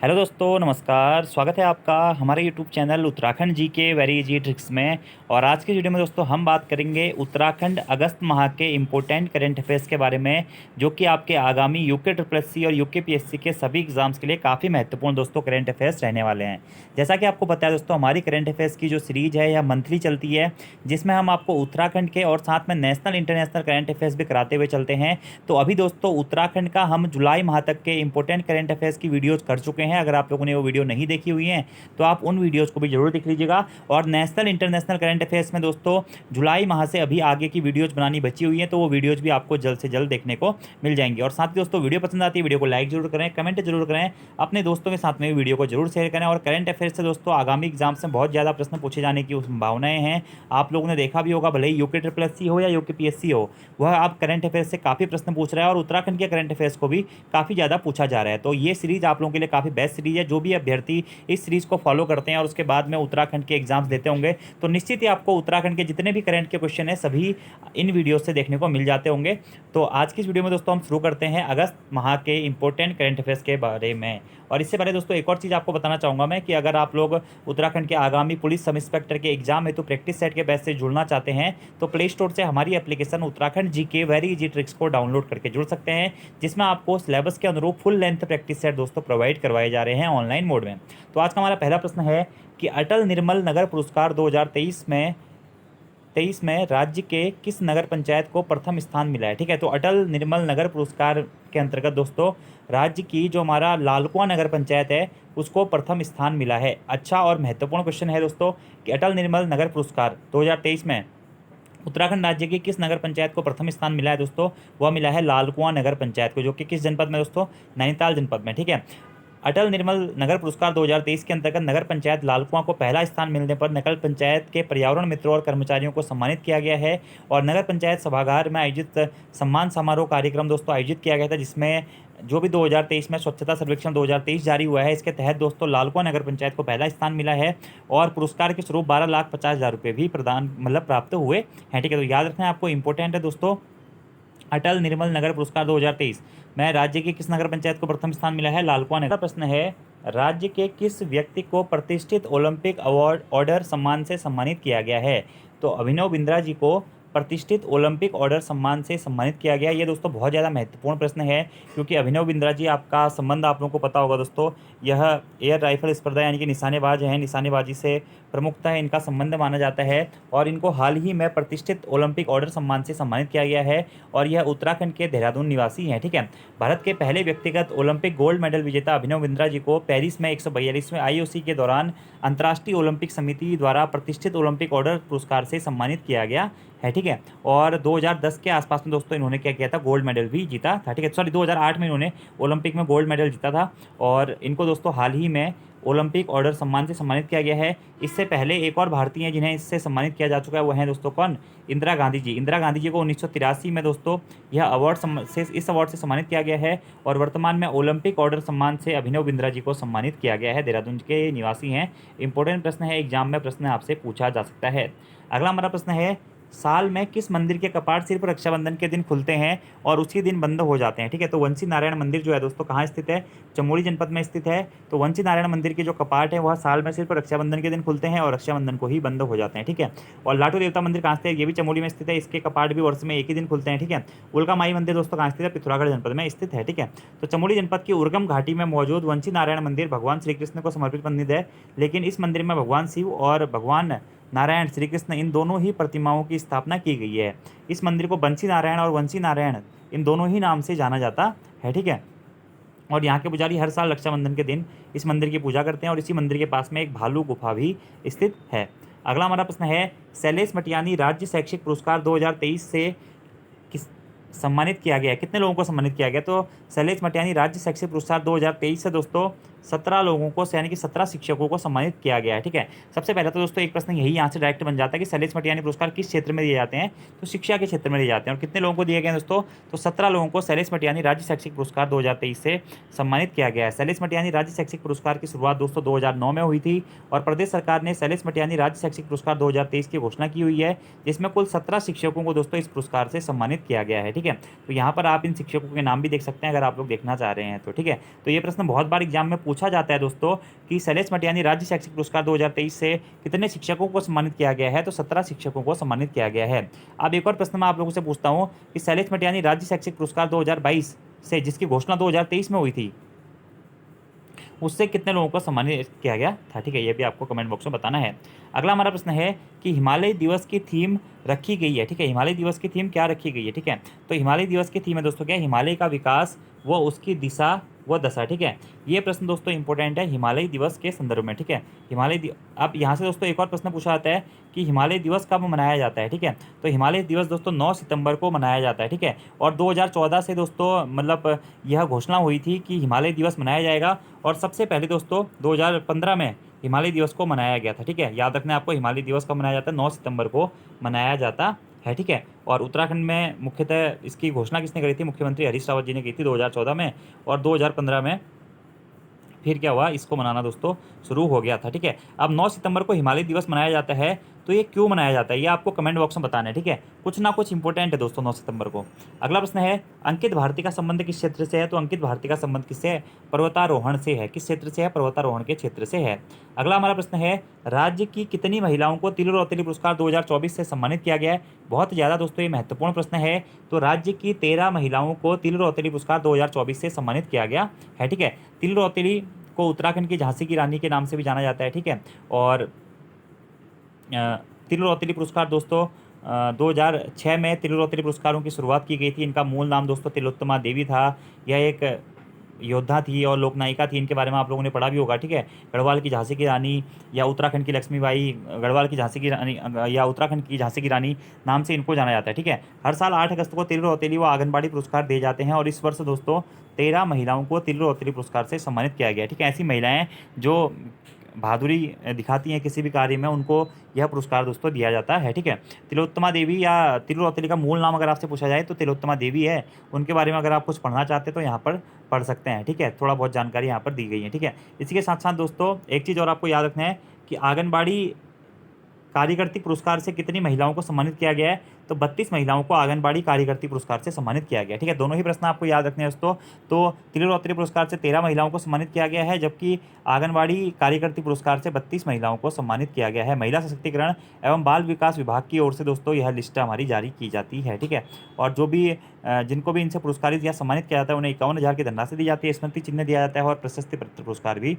Hello दोस्तों, नमस्कार। स्वागत है आपका हमारे यूट्यूब चैनल उत्तराखंड जी के वेरी इजी ट्रिक्स में। और आज के वीडियो में दोस्तों हम बात करेंगे उत्तराखंड अगस्त माह के इम्पोर्टेंट करंट अफेयर्स के बारे में, जो कि आपके आगामी यूके ट्रिपल एस सी और यूके पीएससी के सभी एग्जाम्स के लिए काफ़ी महत्वपूर्ण दोस्तों करंट अफेयर्स रहने वाले हैं। जैसा कि आपको पता है दोस्तों, हमारी करंट अफेयर्स की जो सीरीज है यह मंथली चलती है, जिसमें हम आपको उत्तराखंड के और साथ में नेशनल इंटरनेशनल करंट अफेयर्स भी कराते हुए चलते हैं। तो अभी दोस्तों उत्तराखंड का हम जुलाई माह तक के इंपॉर्टेंट करंट अफेयर्स की वीडियोज़ कर चुके हैं। अगर आप लोगों ने वो वीडियो नहीं देखी हुई है तो आप उन वीडियोज़ को भी जरूर देख लीजिएगा। और नेशनल इंटरनेशनल करंट अफेयर्स में दोस्तों जुलाई माह से अभी आगे की वीडियोज़ बनानी बची हुई है, तो वो वीडियोज़ भी आपको जल्द से जल्द देखने को मिल जाएंगी। और साथ ही दोस्तों वीडियो पसंद आती है वीडियो को लाइक जरूर करें, कमेंट जरूर करें, अपने दोस्तों के साथ में वीडियो को जरूर शेयर करें। और करंट अफेयर्स से दोस्तों आगामी एग्जाम्स में बहुत ज़्यादा प्रश्न पूछे जाने की संभावनाएं हैं। आप लोगों ने देखा भी होगा, भले ही यूके ट्रिपल एस सी हो या यूके पीएससी हो, वह आप करंट अफेयर्स से काफ़ी प्रश्न पूछ रहा है और उत्तराखंड के करंट अफेयर्स को भी काफ़ी ज़्यादा पूछा जा रहा है। तो ये सीरीज़ आप लोगों के लिए काफ़ी बेस्ट सीरीज़ है। जो भी अभ्यर्थी इस सीरीज़ को फॉलो करते हैं और उसके बाद में उत्तराखंड के एग्जाम्स देते होंगे, तो निश्चित ही आपको उत्तराखंड के जितने भी करंट के क्वेश्चन हैं सभी इन वीडियो से देखने को मिल जाते होंगे। तो आज की इस वीडियो में दोस्तों हम शुरू करते हैं अगस्त माह के इंपॉर्टेंट करंट अफेयर्स के बारे में। और इससे पहले दोस्तों एक और चीज़ आपको बताना चाहूँगा मैं कि अगर आप लोग उत्तराखंड के आगामी पुलिस सब इंस्पेक्टर के एग्जाम है तो प्रैक्टिस सेट के बैच से जुड़ना चाहते हैं, तो प्ले स्टोर से हमारी एप्लीकेशन उत्तराखंड जी के वेरी इजी ट्रिक्स को डाउनलोड करके जुड़ सकते हैं, जिसमें आपको सिलेबस के अनुरूप फुल लेंथ प्रैक्टिस सेट दोस्तों प्रोवाइड करवाए जा रहे हैं ऑनलाइन मोड में। तो आज का हमारा पहला प्रश्न है कि अटल निर्मल नगर पुरस्कार 2023 में राज्य के किस नगर पंचायत को प्रथम स्थान मिला है। ठीक है, तो अटल निर्मल नगर पुरस्कार के अंतर्गत दोस्तों राज्य की जो हमारा लालकुआं नगर पंचायत है उसको प्रथम स्थान मिला है। अच्छा और महत्वपूर्ण क्वेश्चन है दोस्तों कि अटल निर्मल नगर पुरस्कार 2023 में उत्तराखंड राज्य की किस नगर पंचायत को प्रथम स्थान मिला है दोस्तों, वह मिला है लालकुआं नगर पंचायत को, जो कि किस जनपद में दोस्तों, नैनीताल जनपद में। ठीक है, अटल निर्मल नगर पुरस्कार 2023 के अंतर्गत नगर पंचायत लालकुआं को पहला स्थान मिलने पर नगर पंचायत के पर्यावरण मित्रों और कर्मचारियों को सम्मानित किया गया है। और नगर पंचायत सभागार में आयोजित सम्मान समारोह कार्यक्रम दोस्तों आयोजित किया गया था, जिसमें जो भी 2023 में स्वच्छता सर्वेक्षण 2023 जारी हुआ है, इसके तहत दोस्तों लालकुआं नगर पंचायत को पहला स्थान मिला है। और पुरस्कार के स्वरूप 12,50,000 रुपये भी प्रदान प्राप्त हुए हैं। ठीक है, तो याद रखना आपको इंपॉर्टेंट है दोस्तों, अटल निर्मल नगर पुरस्कार 2023 में राज्य की किस नगर पंचायत को प्रथम स्थान मिला है, लालकुआं नगर। प्रश्न है, राज्य के किस व्यक्ति को प्रतिष्ठित ओलंपिक अवार्ड ऑर्डर सम्मान से सम्मानित किया गया है। तो अभिनव बिंद्रा जी को प्रतिष्ठित ओलंपिक ऑर्डर सम्मान से सम्मानित किया गया। ये दोस्तों बहुत ज़्यादा महत्वपूर्ण प्रश्न है, क्योंकि अभिनव बिंद्रा जी आपका संबंध आप लोगों को पता होगा दोस्तों, यह एयर राइफल स्पर्धा यानी कि निशानेबाज हैं, निशानेबाजी से प्रमुखता है इनका संबंध माना जाता है। और इनको हाल ही में प्रतिष्ठित ओलंपिक ऑर्डर सम्मान से सम्मानित किया गया है और यह उत्तराखंड के देहरादून निवासी हैं। ठीक है, भारत के पहले व्यक्तिगत ओलंपिक गोल्ड मेडल विजेता अभिनव बिंद्रा जी को पेरिस में 142वें आईओसी के दौरान अंतर्राष्ट्रीय ओलंपिक समिति द्वारा प्रतिष्ठित ओलंपिक ऑर्डर पुरस्कार से सम्मानित किया गया है। ठीक है, और 2010 के आसपास में दोस्तों इन्होंने क्या किया था, गोल्ड मेडल भी जीता था। ठीक है, सॉरी 2008 में इन्होंने ओलंपिक में गोल्ड मेडल जीता था। और इनको दोस्तों हाल ही में ओलंपिक ऑर्डर सम्मान से सम्मानित किया गया है। इससे पहले एक और भारतीय हैं जिन्हें इससे सम्मानित किया जा चुका है, वो हैं दोस्तों कौन, इंदिरा गांधी जी। इंदिरा गांधी जी को 1983 में दोस्तों यह इस अवार्ड से सम्मानित किया गया है। और वर्तमान में ओलंपिक ऑर्डर सम्मान से अभिनव बिंद्रा जी को सम्मानित किया गया है, देहरादून के निवासी हैं। इंपॉर्टेंट प्रश्न है, एग्जाम में प्रश्न आपसे पूछा जा सकता है। अगला हमारा प्रश्न है, साल में किस मंदिर के कपाट सिर्फ रक्षाबंधन के दिन खुलते हैं और उसी दिन बंद हो जाते हैं। ठीक है, तो वंशी नारायण मंदिर जो है दोस्तों कहाँ स्थित है, चमोली जनपद में स्थित है। तो वंशी नारायण मंदिर के जो कपाट है वह साल में सिर्फ रक्षाबंधन के दिन खुलते हैं और रक्षाबंधन को ही बंद हो जाते हैं। ठीक है, और लाटू देवता मंदिर कहाँ स्थित है, ये भी चमोली में स्थित है, इसके कपाट भी वर्ष में एक ही दिन खुलते हैं। ठीक है, उल्का माई मंदिर दोस्तों कहाँ स्थित है, पिथौरागढ़ जनपद में स्थित है। ठीक है, तो चमोली जनपद की उर्गम घाटी में मौजूद वंशी नारायण मंदिर भगवान श्री कृष्ण को समर्पित मंदिर है, लेकिन इस मंदिर में भगवान शिव और भगवान नारायण श्री कृष्ण इन दोनों ही प्रतिमाओं की स्थापना की गई है। इस मंदिर को बंसी नारायण और वंशी नारायण इन दोनों ही नाम से जाना जाता है। ठीक है, और यहाँ के पुजारी हर साल रक्षाबंधन के दिन इस मंदिर की पूजा करते हैं और इसी मंदिर के पास में एक भालू गुफा भी स्थित है। अगला हमारा प्रश्न है, शैलेश मटियानी राज्य शैक्षिक पुरस्कार 2023 से किस सम्मानित किया गया है, कितने लोगों को सम्मानित किया गया। तो शैलेश मटियानी राज्य शैक्षिक पुरस्कार 2023 से दोस्तों 17 लोगों को यानी कि 17 शिक्षकों को सम्मानित किया गया है। ठीक है, सबसे पहले तो दोस्तों एक प्रश्न यही यहाँ से डायरेक्ट बन जाता है कि शैलेश मटियानी पुरस्कार किस क्षेत्र में दिए जाते हैं, तो शिक्षा के क्षेत्र में दिए जाते हैं। और कितने लोगों को दिए गए दोस्तों, तो 17 लोगों को शैलेश मटियानी राज्य शैक्षिक पुरस्कार 2023 से सम्मानित किया गया है। शैलेश मटियानी राज्य शैक्षिक पुरस्कार की शुरुआत दोस्तों 2009 में हुई थी और प्रदेश सरकार ने शैलेश मटियानी राज्य शैक्षिक पुरस्कार 2023 की घोषणा की हुई है, जिसमें कुल 17 शिक्षकों को दोस्तों इस पुरस्कार से सम्मानित किया गया है। ठीक ठीक है। तो यहाँ पर आप इन शिक्षकों के नाम भी देख सकते हैं अगर आप लोग देखना चाह रहे हैं तो, ठीक है। तो ये प्रश्न बहुत बार एग्जाम में पूछा जाता है दोस्तों कि शैलेश मटियानी राज्य शैक्षिक पुरस्कार 2023 से कितने शिक्षकों को सम्मानित किया गया है, तो 17 शिक्षकों को सम्मानित किया गया है। अब एक और प्रश्न मैं आप लोगों से पूछता हूँ कि शैलेश मटियानी राज्य शैक्षिक पुरस्कार 2022 से जिसकी घोषणा 2023 में हुई थी, उससे कितने लोगों को सम्मानित किया गया था, ठीक है। ये भी आपको कमेंट बॉक्स में बताना है। अगला हमारा प्रश्न है कि हिमालय दिवस की थीम रखी गई है, ठीक है। हिमालय दिवस की थीम क्या रखी गई है, ठीक है। तो हिमालय दिवस की थीम है दोस्तों क्या, हिमालय का विकास व उसकी दिशा व दशा, ठीक है। ये प्रश्न दोस्तों इंपॉर्टेंट है हिमालय दिवस के संदर्भ में, ठीक है। अब यहाँ से दोस्तों एक और प्रश्न पूछा जाता है कि हिमालय दिवस कब मनाया जाता है, ठीक है। तो हिमालय दिवस दोस्तों 9 सितंबर को मनाया जाता है, ठीक है। और 2014 से दोस्तों मतलब यह घोषणा हुई थी कि हिमालय दिवस मनाया जाएगा, और सबसे पहले दोस्तों 2015 में हिमालय दिवस को मनाया गया था, ठीक है। याद रखना आपको, हिमालय दिवस कब मनाया जाता है, 9 सितंबर को मनाया जाता है, ठीक है। और उत्तराखंड में मुख्यतः इसकी घोषणा किसने करी थी, मुख्यमंत्री हरीश रावत जी ने की थी 2014 में, और 2015 में फिर क्या हुआ, इसको मनाना दोस्तों शुरू हो गया था, ठीक है। अब 9 सितंबर को हिमालय दिवस मनाया जाता है, तो ये क्यों मनाया जाता है ये आपको कमेंट बॉक्स में बताना है, ठीक है। कुछ ना कुछ इंपॉर्टेंट है दोस्तों 9 सितंबर को। अगला प्रश्न है अंकित भारती का संबंध किस क्षेत्र से है, तो अंकित भारती का संबंध किससे है, पर्वतारोहण से है। किस क्षेत्र से है, पर्वतारोहण के क्षेत्र से है। अगला हमारा प्रश्न है राज्य की कितनी महिलाओं को तिल रौतेली पुरस्कार 2024 से सम्मानित किया गया है। बहुत ज़्यादा दोस्तों ये महत्वपूर्ण प्रश्न है। तो राज्य की 13 महिलाओं को तिल रौतेली पुरस्कार 2024 से सम्मानित किया गया है, ठीक है। तिल रौतेली को उत्तराखंड की झांसी की रानी के नाम से भी जाना जाता है, ठीक है। और तिल रौतेली पुरस्कार दोस्तों 2006 में तिल रौतेली पुरस्कारों की शुरुआत की गई थी। इनका मूल नाम दोस्तों तिलोत्तमा देवी था। यह एक योद्धा थी और लोक नायिका थी। इनके बारे में आप लोगों ने पढ़ा भी होगा, ठीक है। गढ़वाल की झांसी की रानी या उत्तराखंड की लक्ष्मीबाई, गढ़वाल की झांसी की रानी या उत्तराखंड की झांसी की रानी नाम से इनको जाना जाता है, ठीक है। हर साल 8 अगस्त को तिल रौतेली व आंगनबाड़ी पुरस्कार दिए जाते हैं, और इस वर्ष दोस्तों 13 महिलाओं को तिल रौतेली पुरस्कार से सम्मानित किया गया है, ठीक है। ऐसी महिलाएं जो बहादुरी दिखाती हैं किसी भी कार्य में, उनको यह पुरस्कार दोस्तों दिया जाता है, ठीक है। तिलोत्तमा देवी या तिल रौतेली का मूल नाम अगर आपसे पूछा जाए तो तिलोत्तमा देवी है। उनके बारे में अगर आप कुछ पढ़ना चाहते हैं तो यहाँ पर पढ़ सकते हैं, ठीक है। थोड़ा बहुत जानकारी यहाँ पर दी गई है, ठीक है। इसी के साथ साथ दोस्तों एक चीज़ और आपको याद रखना है कि आंगनबाड़ी कार्यकर्ती पुरस्कार से कितनी महिलाओं को सम्मानित किया गया है, तो 32 महिलाओं को आंगनबाड़ी कार्यकर्ती पुरस्कार से सम्मानित किया गया, ठीक है। दोनों ही प्रश्न आपको याद रखने हैं दोस्तों। तो तिल रौतेली पुरस्कार से 13 महिलाओं को सम्मानित किया गया है, जबकि आंगनबाड़ी कार्यकर्ती पुरस्कार से 32 महिलाओं को सम्मानित किया गया है। महिला सशक्तिकरण एवं बाल विकास विभाग की ओर से दोस्तों यह लिस्ट हमारी जारी की जाती है, ठीक है। और जो भी जिनको भी इनसे पुरस्कारित या सम्मानित किया जाता है उन्हें 51,000 की धनराशि दी जाती है, स्मृति चिन्ह दिया जाता है और प्रशस्ति पत्र पुरस्कार भी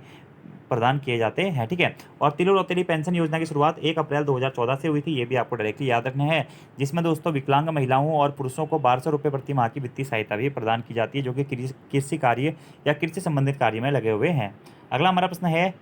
प्रदान किए जाते हैं, ठीक है। और तिल रौतेली पेंशन योजना की शुरुआत 1 अप्रैल 2014 से हुई थी, ये भी आपको डायरेक्टली याद रखना है, जिसमें दोस्तों विकलांग महिलाओं और पुरुषों को 1200 रुपये प्रति माह की वित्तीय सहायता भी प्रदान की जाती है, जो कि कृषि कार्य या कृषि संबंधित कार्य में लगे हुए हैं। अगला हमारा प्रश्न है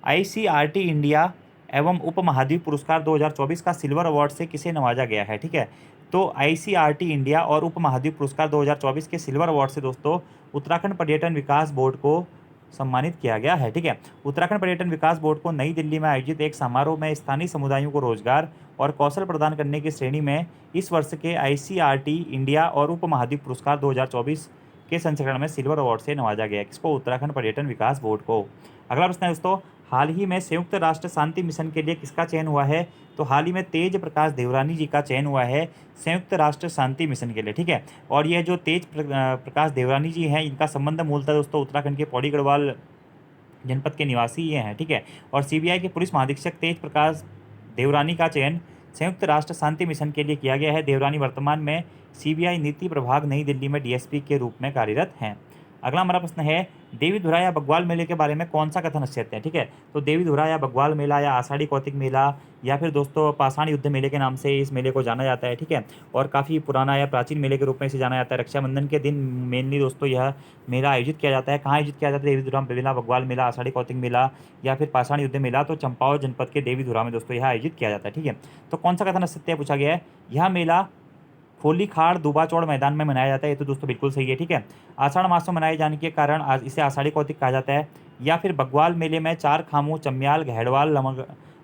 ICRT इंडिया एवं उप महाद्वीप पुरस्कार 2024 का सिल्वर अवार्ड से किसे नवाजा गया है, ठीक है। तो ICRT इंडिया और उप महाद्वीप पुरस्कार 2024 के सिल्वर अवार्ड से दोस्तों उत्तराखंड पर्यटन विकास बोर्ड को सम्मानित किया गया है, ठीक है। उत्तराखंड पर्यटन विकास बोर्ड को नई दिल्ली में आयोजित एक समारोह में स्थानीय समुदायों को रोजगार और कौशल प्रदान करने की श्रेणी में इस वर्ष के ICRT इंडिया और उप महाद्वीप पुरस्कार 2024 के संस्करण में सिल्वर अवार्ड से नवाजा गया, किसको, उत्तराखंड पर्यटन विकास बोर्ड को। अगला प्रश्न है दोस्तों हाल ही में संयुक्त राष्ट्र शांति मिशन के लिए किसका चयन हुआ है, तो हाल ही में तेज प्रकाश देवरानी जी का चयन हुआ है संयुक्त राष्ट्र शांति मिशन के लिए, ठीक है। और यह जो तेज प्रकाश देवरानी जी हैं, इनका संबंध मूलतः दोस्तों उत्तराखंड के पौड़ी गढ़वाल जनपद के निवासी ये हैं, ठीक है। और CBI के पुलिस महानिरीक्षक तेज प्रकाश देवरानी का चयन संयुक्त राष्ट्र शांति मिशन के लिए किया गया है। देवरानी वर्तमान में CBI नीति प्रभाग नई दिल्ली में DSP के रूप में कार्यरत हैं। अगला हमारा प्रश्न है देवी धुरा या बग्वाल मेले के बारे में कौन सा कथन सत्य है, ठीक है। तो देवी धुरा या बग्वाल मेला या आषाढ़ी कौतिक मेला या फिर दोस्तों पाषाण युद्ध मेले के नाम से इस मेले को जाना जाता है, ठीक है। और काफ़ी पुराना या प्राचीन मेले के रूप में इसे जाना जाता है। रक्षाबंधन के दिन मेनली दोस्तों यह मेला आयोजित किया जाता है। कहाँ आयोजित किया जाता है, देवी धुरा मेला, बग्वाल मेला, आषाढ़ी कौतिक मेला या फिर पाषाण युद्ध मेला, तो चंपावत जनपद के देवी धुरा में दोस्तों यह आयोजित किया जाता है, ठीक है। तो कौन सा कथन सत्य पूछा गया है, यह मेला खोलीखाड़ दुबाचौड़ मैदान में मनाया जाता है, ये तो दोस्तों बिल्कुल सही है, ठीक है। आषाढ़ मास में मनाए जाने के कारण आज इसे आषाढ़ी कौतिक कहा जाता है। या फिर बग्वाल मेले में 4 खामू, चम्याल, घेड़वाल,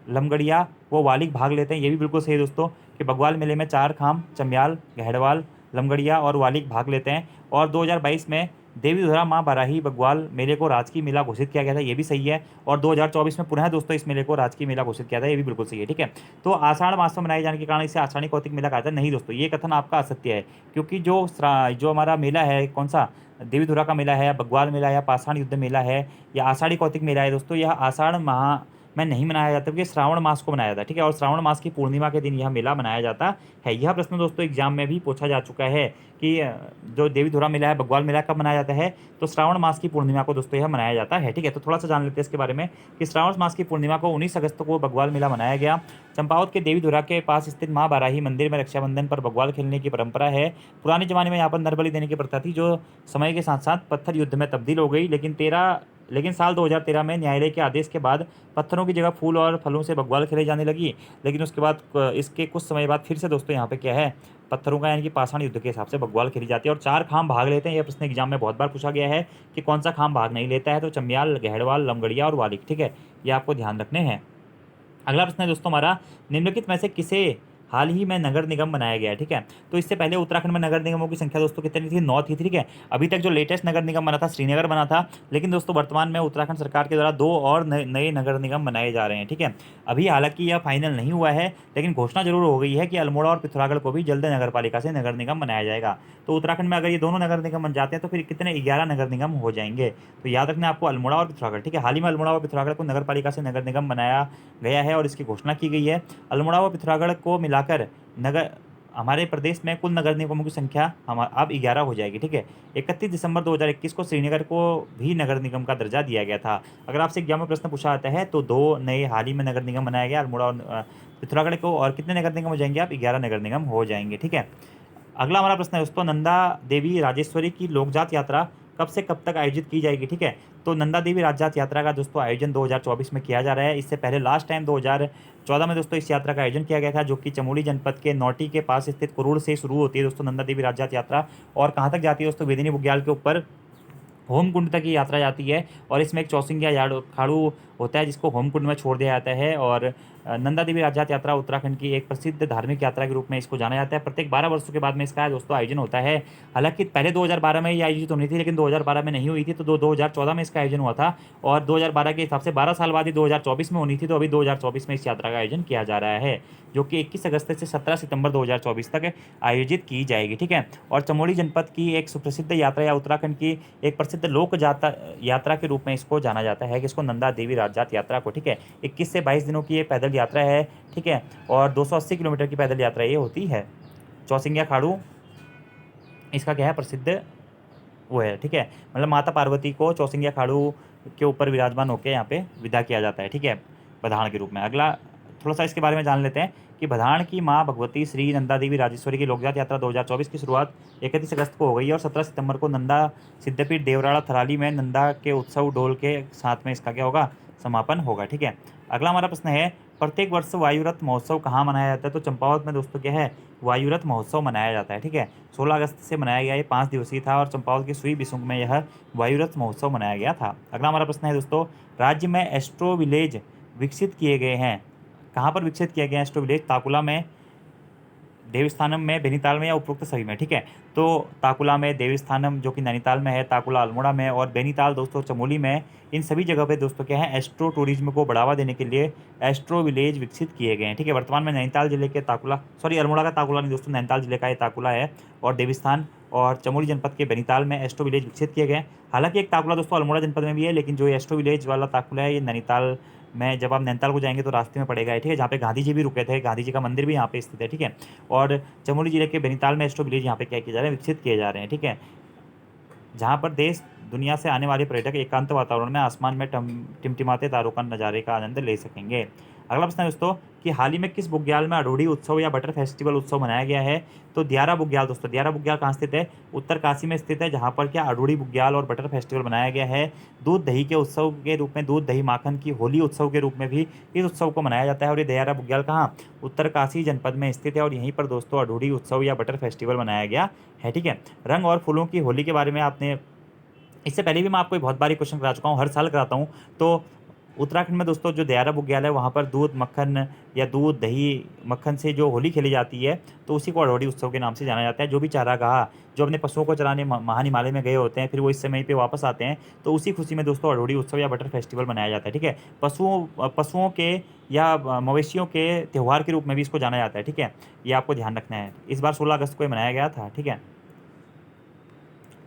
लमगड़िया वो वालिक भाग लेते हैं, ये भी बिल्कुल सही है दोस्तों कि बग्वाल मेले में 4 खाम, चम्याल, घेड़वाल, लमगड़िया और वालिक भाग लेते हैं। और 2022 में देवीधुरा माँ बाराही बग्वाल मेले को राजकीय मेला घोषित किया गया था, ये भी सही है। और 2024 में पुनः दोस्तों इस मेले को राजकीय मेला घोषित किया था, ये भी बिल्कुल सही है, ठीक है। तो आषाढ़ मास में मनाए जाने के कारण इसे आषाढ़ी कौतिक मेला कहा जाता है। नहीं दोस्तों, ये कथन आपका असत्य है, क्योंकि जो हमारा मेला है, कौन सा देवीधुरा का मेला है, या बग्वाल मेला है, या पाषाण युद्ध मेला है, या आषाढ़ी कौतिक मेला है दोस्तों, यह आषाढ़ माह में नहीं मनाया जाता, क्योंकि श्रावण मास को मनाया जाता है, ठीक है। और श्रावण मास की पूर्णिमा के दिन यह मेला मनाया जाता है। यह प्रश्न दोस्तों एग्जाम में भी पूछा जा चुका है कि जो देवीधुरा मेला है, बग्वाल मेला कब मनाया जाता है, तो श्रावण मास की पूर्णिमा को दोस्तों यह मनाया जाता है, ठीक है। तो थोड़ा सा जान लेते हैं इसके बारे में कि श्रावण मास की पूर्णिमा को 19 अगस्त को बग्वाल मेला मनाया गया। चंपावत के देवीधुरा के पास स्थित माँ बाराही मंदिर में रक्षाबंधन पर बग्वाल खेलने की परंपरा है। पुराने जमाने में यहाँ पर नर बलि देने की प्रथा थी, जो समय के साथ साथ पत्थर युद्ध में तब्दील हो गई, लेकिन साल 2013 में न्यायालय के आदेश के बाद पत्थरों की जगह फूल और फलों से बग्वाल खेले जाने लगी। लेकिन उसके बाद इसके कुछ समय बाद फिर से दोस्तों यहाँ पे क्या है, पत्थरों का यानी कि पाषाण युद्ध के हिसाब से बग्वाल खेली जाती है। और 4 खाम भाग लेते हैं, यह प्रश्न एग्जाम में बहुत बार पूछा गया है कि कौन सा खाम भाग नहीं लेता है, तो चमियाल, गहड़वाल, लमगड़िया और वालिक, ठीक है। ये आपको ध्यान रखने हैं। अगला प्रश्न है दोस्तों हमारा, निम्नलिखित में से किसे हाल ही में नगर निगम बनाया गया है, ठीक है। तो इससे पहले उत्तराखंड में नगर निगमों की संख्या दोस्तों कितनी थी, 9 थी, ठीक है। अभी तक जो लेटेस्ट नगर निगम बना था श्रीनगर बना था, लेकिन दोस्तों वर्तमान में उत्तराखंड सरकार के द्वारा 2 और नए नगर निगम बनाए जा रहे हैं, ठीक है। अभी हालांकि यह फाइनल नहीं हुआ है, लेकिन घोषणा जरूर हो गई है कि अल्मोड़ा और पिथौरागढ़ को भी जल्द नगर पालिका से नगर निगम बनाया जाएगा। तो उत्तराखंड में अगर ये दोनों नगर निगम बन जाते हैं तो फिर कितने 11 नगर निगम हो जाएंगे। तो याद रखना आपको अल्मोड़ा और पिथौरागढ़, ठीक है। हाल ही में अल्मोड़ा और पिथौरागढ़ को नगर पालिका से नगर निगम बनाया गया है और इसकी घोषणा की गई है। अल्मोड़ा व पिथौरागढ़ को मिलाकर नगर हमारे प्रदेश में कुल नगर निगमों की संख्या हम अब 11 हो जाएगी, ठीक है। 31 दिसंबर 2021 को श्रीनगर को भी नगर निगम का दर्जा दिया गया था। अगर आपसे एग्जाम में प्रश्न पूछा जाता है तो 2 नए हाल ही में नगर निगम बनाया गया, अल्मोड़ा और पिथौरागढ़ को, और कितने नगर निगम हो जाएंगे, आप 11 नगर निगम हो जाएंगे, ठीक है। अगला हमारा प्रश्न है दोस्तों, नंदा देवी राजेश्वरी की लोकजात यात्रा कब से कब तक आयोजित की जाएगी, ठीक है। तो नंदा देवी राजजात यात्रा का दोस्तों आयोजन 2024 में किया जा रहा है। इससे पहले लास्ट टाइम 2014 में दोस्तों इस यात्रा का आयोजन किया गया था, जो कि चमोली जनपद के नौटी के पास स्थित कुरूड़ से शुरू होती है दोस्तों नंदा देवी राजजात यात्रा। और कहाँ तक जाती है दोस्तों, बेदिनी बुग्याल के ऊपर होमकुंड तक की यात्रा जाती है। और इसमें एक चौसिंग या खाड़ू होता है जिसको होमकुंड में छोड़ दिया जाता है। और नंदा देवी राजजात यात्रा उत्तराखंड की एक प्रसिद्ध धार्मिक यात्रा के रूप में इसको जाना जाता है। प्रत्येक 12 वर्षों के बाद में इसका दोस्तों आयोजन होता है। हालांकि पहले 2012 में ये आयोजित होनी थी, लेकिन 2012 में नहीं हुई थी, तो 2014 में इसका आयोजन हुआ था। और 2012 के हिसाब से 12 साल बाद ही 2024 में होनी थी, तो अभी 2024 में इस यात्रा का आयोजन किया जा रहा है, जो कि 21 अगस्त से 17 सितंबर 2024 तक आयोजित की जाएगी, ठीक है। और चमोली जनपद की एक सुप्रसिद्ध यात्रा या उत्तराखंड की एक प्रसिद्ध लोक यात्रा के रूप में इसको जाना जाता है, कि इसको नंदा देवी राजजात यात्रा को, ठीक है। 21 से 22 दिनों की ये पैदल यात्रा है, ठीक है। और 280 किलोमीटर की पैदल यात्रा ये होती है। चौसिंग्या खाड़ू इसका क्या है, प्रसिद्ध वो है, ठीक है। मतलब माता पार्वती को चौसिंग्या खाड़ू के ऊपर विराजमान होकर यहाँ पे विदा किया जाता है, ठीक है, बधाण के रूप में। अगला थोड़ा सा इसके बारे में जान लेते हैं कि बधाण की माँ भगवती श्री नंदा देवी राजेश्वरी की लोकजात यात्रा 2024 की शुरुआत 31 अगस्त को हो गई और 17 सितंबर को नंदा सिद्धपीठ देवराड़ा थराली में नंदा के उत्सव डोल के साथ में इसका क्या होगा, समापन होगा, ठीक है। अगला हमारा प्रश्न है, प्रत्येक वर्ष वायुरथ महोत्सव कहाँ मनाया जाता है। तो चंपावत में दोस्तों क्या है, वायुरथ महोत्सव मनाया जाता है, ठीक है। 16 अगस्त से मनाया गया, ये 5 दिवसीय था और चंपावत के सुई बिसुंग में यह वायुरथ महोत्सव मनाया गया था। अगला हमारा प्रश्न है दोस्तों, राज्य में एस्ट्रो विलेज विकसित किए गए हैं, कहाँ पर विकसित किया गया एस्ट्रो विलेज, ताकुला में, देवस्थानम में, बेनीताल में, या उपरोक्त सभी में, ठीक है। तो ताकुला में, देवस्थानम जो कि नैनीताल में है, ताकुला अल्मोड़ा में, और बेनीताल दोस्तों चमोली में, इन सभी जगह पे दोस्तों क्या है, एस्ट्रो टूरिज्म को बढ़ावा देने के लिए एस्ट्रो विलेज विकसित किए गए हैं, ठीक है। वर्तमान में नैनीताल जिले के ताकुला, सॉरी अल्मोड़ा का ताकुला नहीं दोस्तों, नैनीताल जिले का ये ताकुला है, और देवस्थान और चमोली जनपद के बेनीताल में एस्ट्रो विलेज विकसित किए गए हैं। हालांकि एक ताकुला दोस्तों अल्मोड़ा जनपद में भी है, लेकिन जो एस्ट्रो विलेज वाला ताकुला है ये नैनीताल में, जब आप नैनीताल को जाएंगे तो रास्ते में पड़ेगा, ठीक है, जहाँ पे गांधी जी भी रुके थे, गांधी जी का मंदिर भी यहाँ पे स्थित है, ठीक है। और चमोली जिले के बेनीताल में एस्ट्रो विलेज यहाँ पे क्या किए जा रहे हैं, विकसित किए जा रहे हैं, ठीक है, जहाँ पर देश दुनिया से आने वाले पर्यटक एकांत वातावरण में आसमान में टिमटिमाते तारों का नज़ारे का आनंद ले सकेंगे। अगला प्रश्न है दोस्तों कि हाल ही में किस बुग्याल में अडोडी उत्सव या बटर फेस्टिवल उत्सव मनाया गया है। तो दियारा बुग्याल दोस्तों, दियारा बुग्याल कहाँ स्थित है, उत्तरकाशी में स्थित है, जहाँ पर क्या अडोडी बुग्याल और बटर फेस्टिवल मनाया गया है। दूध दही के उत्सव के रूप में, दूध दही माखन की होली उत्सव के रूप में भी इस उत्सव को मनाया जाता है। और ये दियारा बुग्याल कहाँ, उत्तरकाशी जनपद में स्थित है, और यहीं पर दोस्तों अडोडी उत्सव या बटर फेस्टिवल मनाया गया है, ठीक है। रंग और फूलों की होली के बारे में आपने इससे पहले भी मैं आपको बहुत बारी क्वेश्चन करा चुका हूँ, हर साल कराता हूँ। तो उत्तराखंड में दोस्तों जो देहरा बुग्याल है वहाँ पर दूध मक्खन या दूध दही मक्खन से जो होली खेली जाती है, तो उसी को अड़ोड़ी उत्सव के नाम से जाना जाता है। जो भी चारागाह जो अपने पशुओं को चराने महान हिमालय में गए होते हैं, फिर वो इस समय पे वापस आते हैं, तो उसी खुशी में दोस्तों अड़ोड़ी उत्सव या बटर फेस्टिवल मनाया जाता है। ठीक है, पशुओं के या मवेशियों के त्यौहार के रूप में भी इसको जाना जाता है। ठीक है, ये आपको ध्यान रखना है। इस बार 16 अगस्त को ये मनाया गया था। ठीक है,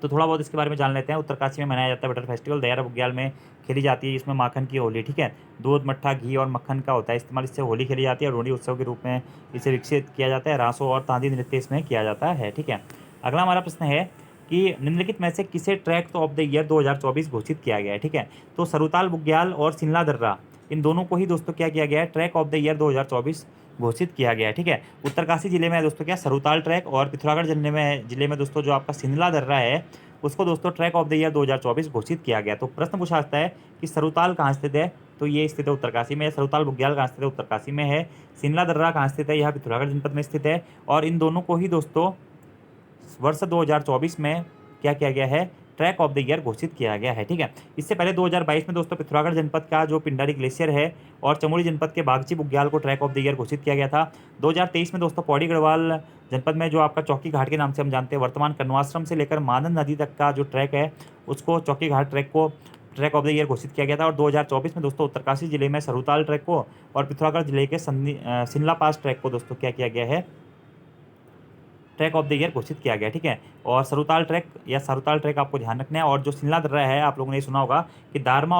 तो थोड़ा बहुत इसके बारे में जान लेते हैं। उत्तरकाशी में मनाया जाता है बटर फेस्टिवल, देहरा बुग्याल में खेली जाती है इसमें माखन की होली। ठीक है, दूध मट्ठा घी और मक्खन का होता है इस्तेमाल, इससे होली खेली जाती है। रोडी उत्सव के रूप में इसे विकसित किया जाता है। रासो और तांदी नृत्य इसमें किया जाता है। ठीक है, अगला हमारा प्रश्न है कि निम्नलिखित में से किसे ट्रैक ऑफ द ईयर 2024 घोषित किया गया है। ठीक है, तो सरुताल बुग्याल और सिमला दर्रा, इन दोनों को ही दोस्तों क्या किया गया है, ट्रैक ऑफ द ईयर 2024 घोषित किया गया है। ठीक है, उत्तरकाशी जिले में है दोस्तों क्या, सरुताल ट्रैक, और पिथौरागढ़ जिले में दोस्तों जो आपका सिमला दर्रा है उसको दोस्तों ट्रैक ऑफ द ईयर 2024 घोषित किया गया। तो प्रश्न पूछा जाता है कि सरुताल कहाँ स्थित है, तो ये स्थित है उत्तरकाशी में। सरुताल बुग्याल कहाँ स्थित है, उत्तरकाशी में है। सिमला दर्रा कहाँ स्थित है, यह पिथौरागढ़ जनपद में स्थित है। और इन दोनों को ही दोस्तों वर्ष 2024 में क्या किया गया है, ट्रैक ऑफ द ईयर घोषित किया गया है। ठीक है, इससे पहले 2022 में दोस्तों पिथौरागढ़ जनपद का जो पिंडारी ग्लेशियर है और चमोली जनपद के बागची बुग्याल को ट्रैक ऑफ द ईयर घोषित किया गया था। 2023 में दोस्तों पौड़ी गढ़वाल जनपद में जो आपका चौकी घाट के नाम से हम जानते हैं, वर्तमान कण्वाश्रम से लेकर मानंद नदी तक का जो ट्रैक है उसको चौकी घाट ट्रैक को ट्रैक ऑफ द ईयर घोषित किया गया था। और 2024 में दोस्तों उत्तरकाशी जिले में सरुताल ट्रैक को और पिथौरागढ़ जिले के सिमला पास ट्रैक को दोस्तों क्या किया गया है, ट्रैक ऑफ द ईयर घोषित किया गया। ठीक है, और सरुताल ट्रैक या सरुताल ट्रैक आपको ध्यान रखना है। और जो सिमला दर्रा है आप लोगों ने सुना होगा कि दारमा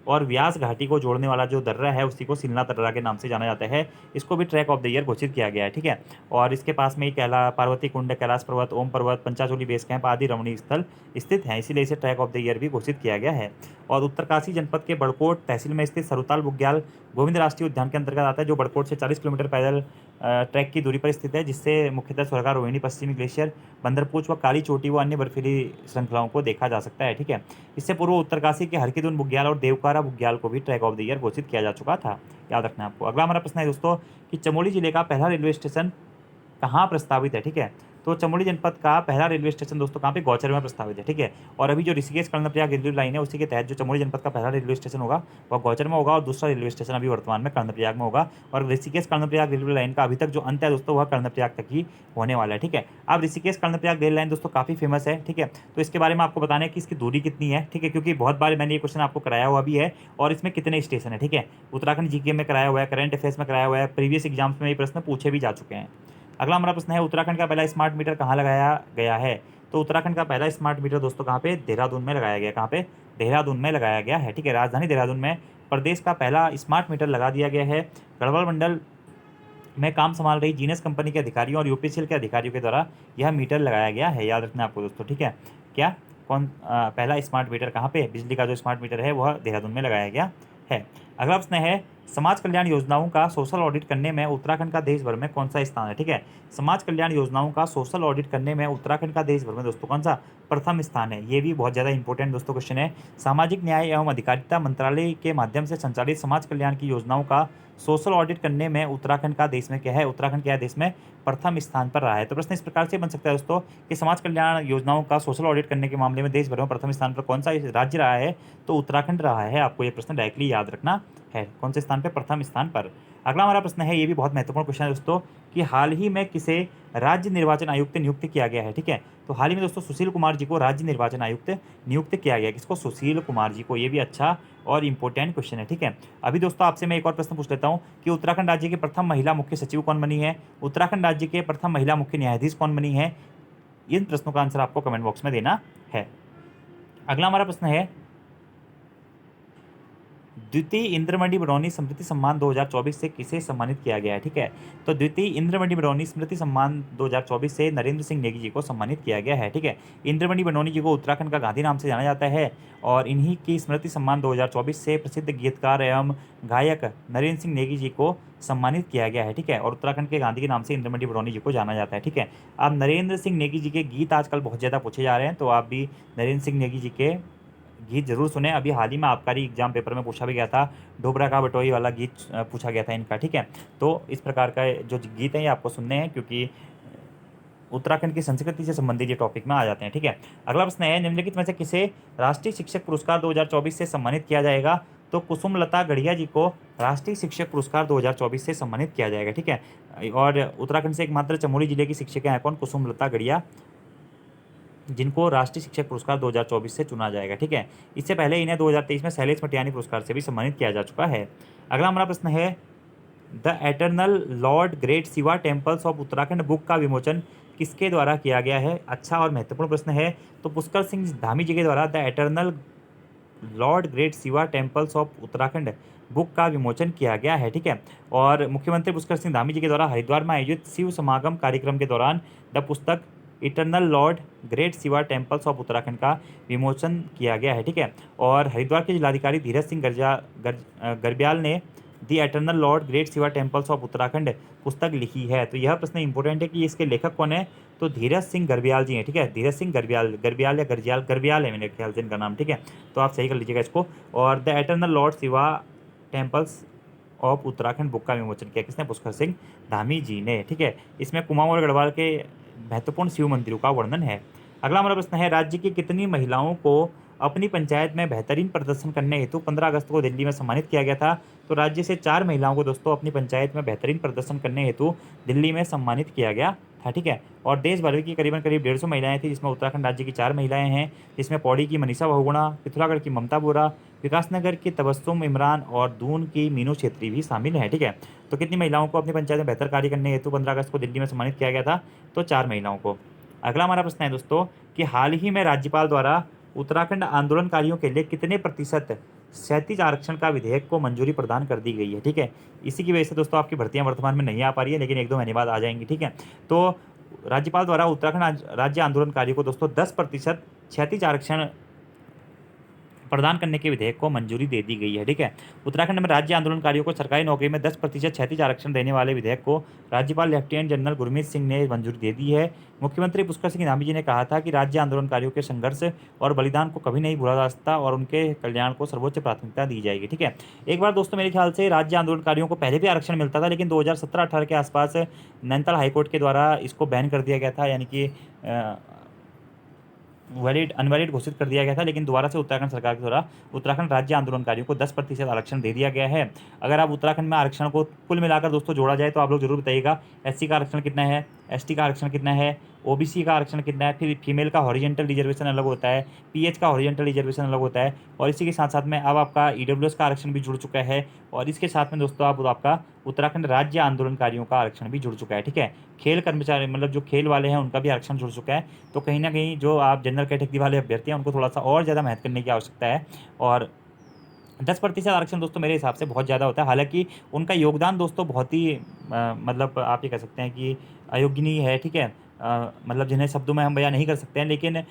और व्यास घाटी को जोड़ने वाला जो दर्रा है उसी को सिमला दर्रा के नाम से जाना जाता है। इसको भी ट्रैक ऑफ द ईयर घोषित किया गया है। ठीक है, और इसके पास में ही पार्वती कुंड, कैलाश पर्वत, ओम पर्वत, पंचाचूली बेस कैंप आदि रमणीय स्थल स्थित हैं, इसीलिए इसे ट्रैक ऑफ द ईयर भी घोषित किया गया है। और उत्तरकाशी जनपद के बड़कोट तहसील में स्थित सरुताल बुग्याल गोविंद राष्ट्रीय उद्यान के अंतर्गत आता है, जो बड़कोट से 40 किलोमीटर पैदल ट्रैक की दूरी पर स्थित है, जिससे मुख्यतः स्वर्गा रोहिणी, पश्चिमी ग्लेशियर, बंदरपूछ व काली चोटी व अन्य बर्फीली श्रृंखलाओं को देखा जा सकता है। ठीक है, इससे पूर्व उत्तरकाशी के हरकीदुन बुग्याल और देवकारा बुग्याल को भी ट्रैक ऑफ द ईयर घोषित किया जा चुका था, याद रखना है आपको। अगला हमारा प्रश्न है दोस्तों कि चमोली जिले का पहला रेलवे स्टेशन कहाँ प्रस्तावित है। ठीक है, तो चमोली जनपद का पहला रेलवे स्टेशन दोस्तों कहाँ पे, गौचर में प्रस्तावित है। ठीक है, और अभी जो ऋषिकेश कर्णप्रयाग रेलवे लाइन है उसी के तहत जो चमोली जनपद का पहला रेलवे स्टेशन होगा वह गौचर में होगा, और दूसरा रेलवे स्टेशन अभी वर्तमान में कर्णप्रयाग में होगा। और ऋषिकेश कर्णप्रयाग रेलवे लाइन का अभी तक जो अंत है दोस्तों वह कर्णप्रयाग तक ही होने वाला है। ठीक है, अब ऋषिकेश कर्णप्रयाग रेल लाइन दोस्तों काफ़ी फेमस है। ठीक है, तो इसके बारे में आपको बताना है कि इसकी दूरी कितनी है। ठीक है, क्योंकि बहुत बार मैंने ये क्वेश्चन आपको कराया हुआ भी है, और इसमें कितने स्टेशन है। ठीक है, उत्तराखंड जीके में कराया हुआ है, करंट अफेयर्स में कराया हुआ है, प्रीवियस एग्जाम्स में ये प्रश्न पूछे भी जा चुके हैं। अगला हमारा प्रश्न है उत्तराखंड का पहला स्मार्ट मीटर कहाँ लगाया गया है। तो उत्तराखंड का पहला स्मार्ट मीटर दोस्तों कहाँ पे, देहरादून में लगाया गया। कहाँ पे, देहरादून में लगाया गया है। ठीक है, राजधानी देहरादून में प्रदेश का पहला स्मार्ट मीटर लगा दिया गया है। गढ़वाल मंडल में काम संभाल रही जीनस कंपनी के अधिकारियों और यूपीसीएल के अधिकारियों के द्वारा यह मीटर लगाया गया है, याद रखना आपको दोस्तों। ठीक है, क्या पहला स्मार्ट मीटर कहाँ पे, बिजली का जो स्मार्ट मीटर है वह देहरादून में लगाया गया है। अगला प्रश्न है समाज कल्याण योजनाओं का सोशल ऑडिट करने में उत्तराखंड का देश भर में कौन सा स्थान है। ठीक है, समाज कल्याण योजनाओं का सोशल ऑडिट करने में उत्तराखंड का देश भर में दोस्तों कौन सा प्रथम स्थान है। ये भी बहुत ज़्यादा इंपॉर्टेंट दोस्तों क्वेश्चन है। सामाजिक न्याय एवं अधिकारिता मंत्रालय के माध्यम से संचालित समाज कल्याण की योजनाओं का सोशल ऑडिट करने में उत्तराखंड का देश में क्या है, उत्तराखंड क्या है देश में प्रथम स्थान पर रहा है। तो प्रश्न इस प्रकार से बन सकता है दोस्तों कि समाज कल्याण योजनाओं का सोशल ऑडिट करने के मामले में देश भर में प्रथम स्थान पर कौन सा राज्य रहा है, तो उत्तराखंड रहा है। आपको ये प्रश्न डायरेक्टली याद रखना है, कौन से स्थान पर, प्रथम स्थान पर। अगला हमारा प्रश्न है, ये भी बहुत महत्वपूर्ण क्वेश्चन है दोस्तों कि हाल ही में किसे राज्य निर्वाचन आयुक्त नियुक्त किया गया है। ठीक है, तो हाल ही में दोस्तों सुशील कुमार जी को राज्य निर्वाचन आयुक्त नियुक्त किया गया। किसको, सुशील कुमार जी को। ये भी अच्छा और इंपॉर्टेंट क्वेश्चन है। ठीक है, अभी दोस्तों आपसे मैं एक और प्रश्न पूछ लेता हूँ कि उत्तराखंड राज्य की प्रथम महिला मुख्य सचिव कौन बनी है, उत्तराखंड राज्य के प्रथम महिला मुख्य न्यायाधीश कौन बनी है। इन प्रश्नों का आंसर आपको कमेंट बॉक्स में देना है। अगला हमारा प्रश्न है द्वितीय इंद्रमणि बडौनी स्मृति सम्मान 2024 से किसे सम्मानित किया गया है। ठीक है, तो द्वितीय इंद्रमणि बडौनी स्मृति सम्मान 2024 से नरेंद्र सिंह नेगी जी को सम्मानित किया गया है। ठीक है, इंद्रमणि बडौनी जी को उत्तराखंड का गांधी नाम से जाना जाता है, और इन्हीं की स्मृति सम्मान 2024 से प्रसिद्ध गीतकार एवं गायक नरेंद्र सिंह नेगी जी को सम्मानित किया गया है। ठीक है, और उत्तराखंड के गांधी के नाम से इंद्रमणि बडौनी जी को जाना जाता है। ठीक है, अब नरेंद्र सिंह नेगी जी के गीत आजकल बहुत ज़्यादा पूछे जा रहे हैं, तो आप भी नरेंद्र सिंह नेगी जी के गीत जरूर सुने। अभी हाल ही में आबकारी एग्जाम पेपर में पूछा भी गया था, डोबरा का बटोई वाला गीत पूछा गया था इनका। ठीक है, तो इस प्रकार का जो गीत है ये आपको सुनने हैं, क्योंकि उत्तराखंड की संस्कृति से संबंधित ये टॉपिक में आ जाते हैं। ठीक है, अगला प्रश्न है निम्नलिखित में से किसे राष्ट्रीय शिक्षक पुरस्कार 2024 से सम्मानित किया जाएगा। तो कुसुमलता गढ़िया जी को राष्ट्रीय शिक्षक पुरस्कार 2024 से सम्मानित किया जाएगा, ठीक है। और उत्तराखंड से एकमात्र चमोली जिले की शिक्षिका हैं कौन, कुसुमलता गढ़िया, जिनको राष्ट्रीय शिक्षक पुरस्कार 2024 से चुना जाएगा, ठीक है। इससे पहले इन्हें 2023 में शैलेश मटियानी पुरस्कार से भी सम्मानित किया जा चुका है। अगला हमारा प्रश्न है, the eternal lord great Shiva temples of Uttarakhand book का विमोचन किसके द्वारा किया गया है। अच्छा और महत्वपूर्ण प्रश्न है। तो पुष्कर सिंह धामी जी के द्वारा the eternal lord great Shiva temples of Uttarakhand book का विमोचन किया गया है, ठीक है। और मुख्यमंत्री पुष्कर सिंह धामी जी के द्वारा हरिद्वार में आयोजित शिव समागम कार्यक्रम के दौरान द पुस्तक eternal Lord great Shiva temples of Uttarakhand का विमोचन किया गया है, ठीक है। और हरिद्वार के जिलाधिकारी धीरज सिंह गर्ब्याल ने the eternal lord great Shiva temples of Uttarakhand पुस्तक लिखी है। तो यह प्रश्न इंपॉर्टेंट है कि इसके लेखक कौन है, तो धीरज सिंह गर्ब्याल जी हैं, ठीक है। धीरज सिंह गर्ब्याल या गर्ब्याल है मेरे ख्याल से इनका नाम, ठीक है। तो आप सही कर लीजिएगा इसको। और the eternal Lord Shiva temples of Uttarakhand book का विमोचन किया किसने, पुष्कर सिंह धामी जी ने, ठीक है। इसमें कुमाऊं और गढ़वाल के महत्वपूर्ण शिव मंदिरों का वर्णन है। अगला हमारा प्रश्न है, राज्य की कितनी महिलाओं को अपनी पंचायत में बेहतरीन प्रदर्शन करने हेतु 15 अगस्त को दिल्ली में सम्मानित किया गया था। तो राज्य से 4 महिलाओं को दोस्तों अपनी पंचायत में बेहतरीन प्रदर्शन करने हेतु दिल्ली में सम्मानित किया गया था, ठीक है। और देश भर की करीब 150 महिलाएं थी, जिसमें उत्तराखंड राज्य की 4 महिलाएं हैं, जिसमें पौड़ी की मनीषा बहुगुणा, पिथौरागढ़ की ममता बोरा, विकासनगर की तबस्सुम इमरान और दून की मीनू छेत्री भी शामिल हैं, ठीक है। तो कितनी महिलाओं को अपनी पंचायत में बेहतर कार्य करने हेतु 15 अगस्त को दिल्ली में सम्मानित किया गया था, तो 4 महिलाओं को। अगला हमारा प्रश्न है दोस्तों कि हाल ही में राज्यपाल द्वारा उत्तराखंड आंदोलनकारियों के लिए कितने प्रतिशत क्षैतिज आरक्षण का विधेयक को मंजूरी प्रदान कर दी गई है, ठीक है। इसी की वजह से दोस्तों आपकी भर्तियां वर्तमान में नहीं आ पा रही है, लेकिन 1-2 महीने बाद आ जाएंगी, ठीक है। तो राज्यपाल द्वारा उत्तराखंड राज्य आंदोलनकारियों को दोस्तों 10% क्षैतिज आरक्षण प्रदान करने के विधेयक को मंजूरी दे दी गई है, ठीक है। उत्तराखंड में राज्य आंदोलनकारियों को सरकारी नौकरी में 10% क्षैतिज आरक्षण देने वाले विधेयक को राज्यपाल लेफ्टिनेंट जनरल गुरमीत सिंह ने मंजूरी दे दी है। मुख्यमंत्री पुष्कर सिंह धामी जी ने कहा था कि राज्य आंदोलनकारियों के संघर्ष और बलिदान को कभी नहीं भूला जा सकता और उनके कल्याण को सर्वोच्च प्राथमिकता दी जाएगी, ठीक है। एक बार दोस्तों मेरे ख्याल से राज्य आंदोलनकारियों को पहले भी आरक्षण मिलता था, लेकिन 2017-18 के आसपास नैनीताल हाईकोर्ट के द्वारा इसको बैन कर दिया गया था, यानी कि वैलिड अनवैलिड घोषित कर दिया गया था। लेकिन दोबारा से उत्तराखंड सरकार के द्वारा उत्तराखंड राज्य आंदोलनकारियों को 10% आरक्षण दे दिया गया है। अगर आप उत्तराखंड में आरक्षण को कुल मिलाकर दोस्तों जोड़ा जाए तो आप लोग जरूर बताइएगा, एससी का आरक्षण कितना है, एसटी का आरक्षण कितना है, ओबीसी का आरक्षण कितना है, फिर फीमेल का हॉरिजेंटल रिजर्वेशन अलग होता है, पीएच का हॉरिजेंटल रिजर्वेशन अलग होता है, और इसी के साथ साथ में अब आपका ईडब्ल्यूएस का आरक्षण भी जुड़ चुका है, और इसके साथ में दोस्तों अब आपका उत्तराखंड राज्य आंदोलनकारियों का आरक्षण भी जुड़ चुका है, ठीक है। खेल कर्मचारी मतलब जो खेल वाले हैं उनका भी आरक्षण जुड़ चुका है। तो कहीं ना कहीं जो आप जनरल कैटेगरी वाले अभ्यर्थी हैं उनको थोड़ा सा और ज़्यादा मेहनत करने की आवश्यकता है। और 10% आरक्षण दोस्तों मेरे हिसाब से बहुत ज़्यादा होता है। हालांकि उनका योगदान दोस्तों बहुत ही मतलब आप ये कह सकते हैं कि अयोग्यनीय है, ठीक है। मतलब जिन्हें शब्दों में हम बयान नहीं कर सकते हैं, लेकिन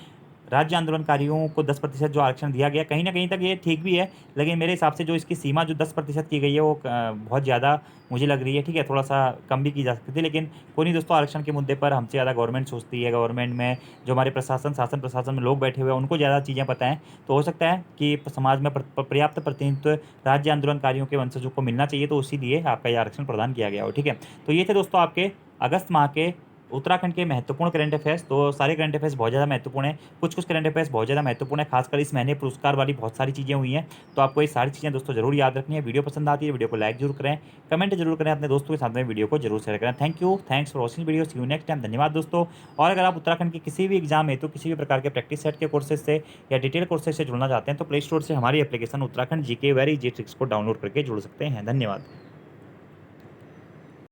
राज्य आंदोलनकारियों को 10% जो आरक्षण दिया गया कहीं ना कहीं तक ये ठीक भी है, लेकिन मेरे हिसाब से जो इसकी सीमा जो 10% की गई है वो बहुत ज़्यादा मुझे लग रही है, ठीक है। थोड़ा सा कम भी की जा सकती थी, लेकिन कोई नहीं दोस्तों, आरक्षण के मुद्दे पर हमसे ज़्यादा गवर्नमेंट सोचती है। गवर्नमेंट में जो हमारे शासन प्रशासन में लोग बैठे हुए हैं उनको ज़्यादा चीज़ें पता हैं, तो हो सकता है कि समाज में पर्याप्त प्रतिनिधित्व राज्य आंदोलनकारियों के वंशजों को मिलना चाहिए, तो इसीलिए आपका ये आरक्षण प्रदान किया गया हो, ठीक है। तो ये थे दोस्तों आपके अगस्त माह के उत्तराखंड के महत्वपूर्ण करंट अफेयर्स। तो सारे करंट अफेयर्स बहुत ज़्यादा महत्वपूर्ण है, कुछ करंट अफेयर्स बहुत ज़्यादा महत्वपूर्ण है, खासकर इस महीने पुरस्कार वाली बहुत सारी चीज़ें हुई हैं। तो आपको ये सारी चीज़ें दोस्तों जरूर याद रखनी है। वीडियो पसंद आती है वीडियो को लाइक जरूर करें, कमेंट जरूर करें, अपने दोस्तों के साथ में वीडियो को जरूर शेयर करें। Thank you, thanks for watching video, see you next time. धन्यवाद दोस्तों। और अगर आप उत्तराखंड के किसी भी एग्जाम में तो किसी भी प्रकार के प्रैक्टिस सेट के कोर्सेज से या डिटेल कोर्सेज से जुड़ना चाहते हैं तो प्ले स्टोर से हमारी application Uttarakhand GK very easy tricks को डाउनलोड करके जुड़ सकते हैं। धन्यवाद।